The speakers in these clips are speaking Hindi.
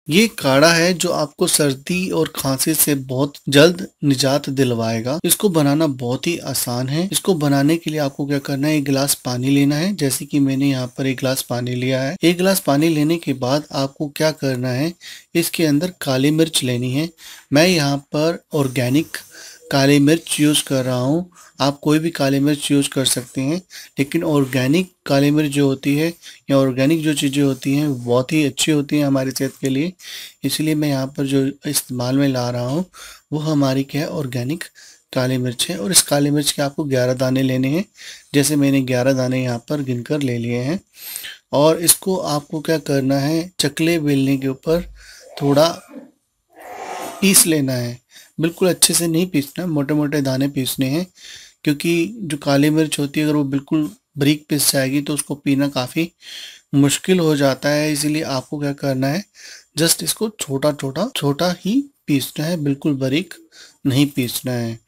ये काढ़ा है जो आपको सर्दी और खांसी से बहुत जल्द निजात दिलवाएगा। इसको बनाना बहुत ही आसान है। इसको बनाने के लिए आपको क्या करना है, एक गिलास पानी लेना है। जैसे कि मैंने यहाँ पर एक गिलास पानी लिया है। एक गिलास पानी लेने के बाद आपको क्या करना है, इसके अंदर काली मिर्च लेनी है। मैं यहाँ पर ऑर्गेनिक काली मिर्च यूज़ कर रहा हूँ। आप कोई भी काली मिर्च यूज़ कर सकते हैं, लेकिन ऑर्गेनिक काली मिर्च जो होती है या ऑर्गेनिक जो चीज़ें होती हैं बहुत ही अच्छी होती हैं हमारी सेहत के लिए। इसलिए मैं यहाँ पर जो इस्तेमाल में ला रहा हूँ वो हमारी क्या है, ऑर्गेनिक काली मिर्च है। और इस काली मिर्च के आपको 11 दाने लेने हैं। जैसे मैंने 11 दाने यहाँ पर गिनकर ले लिए हैं। और इसको आपको क्या करना है, चकले बेलने के ऊपर थोड़ा पीस लेना है। बिल्कुल अच्छे से नहीं पीसना, मोटे मोटे दाने पीसने हैं, क्योंकि जो काली मिर्च होती है अगर वो बिल्कुल बारीक पिस जाएगी तो उसको पीना काफ़ी मुश्किल हो जाता है। इसीलिए आपको क्या करना है, जस्ट इसको छोटा छोटा छोटा ही पीसना है, बिल्कुल बारीक नहीं पीसना है।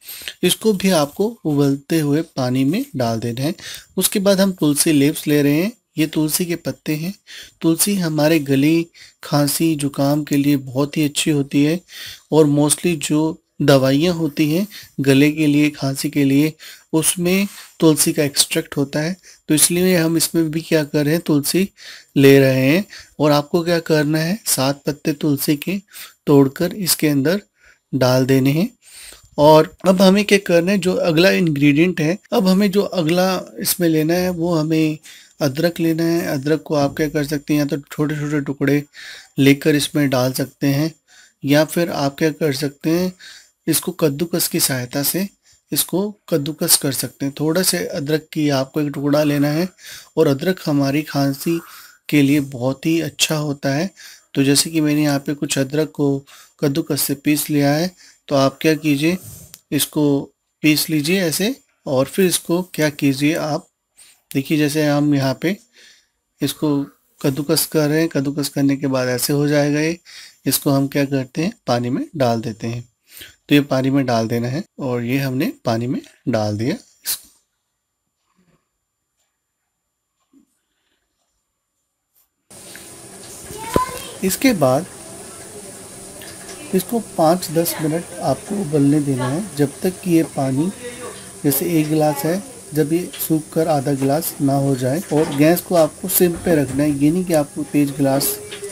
इसको भी आपको उबलते हुए पानी में डाल देना है। उसके बाद हम तुलसी लीव्स ले रहे हैं। ये तुलसी के पत्ते हैं। तुलसी हमारे गले, खांसी, जुकाम के लिए बहुत ही अच्छी होती है। और मोस्टली जो दवाइयाँ होती हैं गले के लिए, खांसी के लिए, उसमें तुलसी का एक्सट्रैक्ट होता है। तो इसलिए हम इसमें भी क्या कर रहे हैं, तुलसी ले रहे हैं। और आपको क्या करना है, 7 पत्ते तुलसी के तोड़कर इसके अंदर डाल देने हैं। और अब हमें क्या करना है, जो अगला इंग्रेडिएंट है, अब हमें जो अगला इसमें लेना है वो हमें अदरक लेना है। अदरक को आप क्या कर सकते हैं, या तो छोटे छोटे टुकड़े लेकर इसमें डाल सकते हैं, या फिर आप क्या कर सकते हैं, इसको कद्दूकस की सहायता से इसको कद्दूकस कर सकते हैं। थोड़ा से अदरक की आपको एक टुकड़ा लेना है। और अदरक हमारी खांसी के लिए बहुत ही अच्छा होता है। तो जैसे कि मैंने यहाँ पे कुछ अदरक को कद्दूकस से पीस लिया है, तो आप क्या कीजिए, इसको पीस लीजिए ऐसे। और फिर इसको क्या कीजिए, आप देखिए जैसे हम यहाँ पे इसको कद्दूकस कर रहे हैं, कद्दूकस करने के बाद ऐसे हो जाएगा ये। इसको हम क्या करते हैं, पानी में डाल देते हैं। तो ये पानी में डाल देना है, और ये हमने पानी में डाल दिया। इसके बाद इसको 5-10 मिनट आपको उबलने देना है, जब तक कि ये पानी, जैसे 1 गिलास है, जब ये सूख कर आधा गिलास ना हो जाए। और गैस को आपको सिम पे रखना है। ये नहीं कि आपको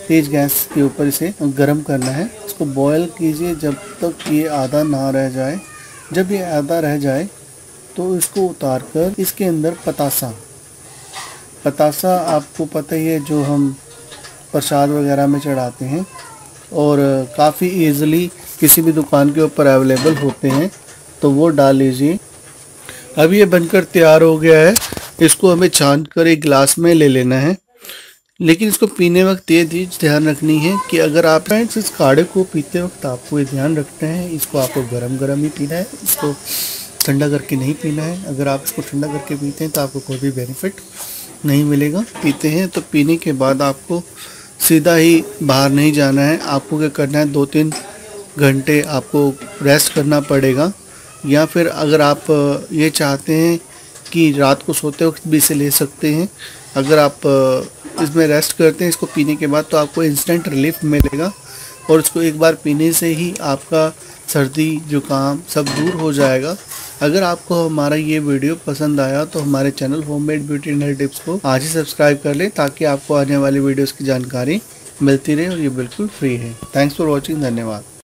तेज गैस के ऊपर इसे गर्म करना है। इसको बॉयल कीजिए जब तक ये आधा ना रह जाए। जब ये आधा रह जाए तो इसको उतार कर इसके अंदर पतासा आपको पता ही है, जो हम प्रसाद वगैरह में चढ़ाते हैं, और काफ़ी इजीली किसी भी दुकान के ऊपर अवेलेबल होते हैं, तो वो डाल लीजिए। अब ये बनकर तैयार हो गया है। इसको हमें छान कर एक गिलास में ले लेना है। लेकिन इसको पीने वक्त ये चीज़ ध्यान रखनी है कि अगर आप फ्रेंड्स इस काढ़े को पीते वक्त आपको ये ध्यान रखना है, इसको आपको गरम गरम ही पीना है, इसको ठंडा करके नहीं पीना है। अगर आप इसको ठंडा करके पीते हैं तो आपको कोई भी बेनिफिट नहीं मिलेगा। पीते हैं तो पीने के बाद आपको सीधा ही बाहर नहीं जाना है। आपको क्या करना है, 2-3 घंटे आपको रेस्ट करना पड़ेगा। या फिर अगर आप ये चाहते हैं कि रात को सोते वक्त भी इसे ले सकते हैं। अगर आप इसमें रेस्ट करते हैं इसको पीने के बाद, तो आपको इंस्टेंट रिलीफ मिलेगा। और इसको एक बार पीने से ही आपका सर्दी जुकाम सब दूर हो जाएगा। अगर आपको हमारा ये वीडियो पसंद आया तो हमारे channel homemade beauty and health tips को आज ही सब्सक्राइब कर लें, ताकि आपको आने वाली वीडियोस की जानकारी मिलती रहे। और ये बिल्कुल फ्री है। Thanks for watching. धन्यवाद।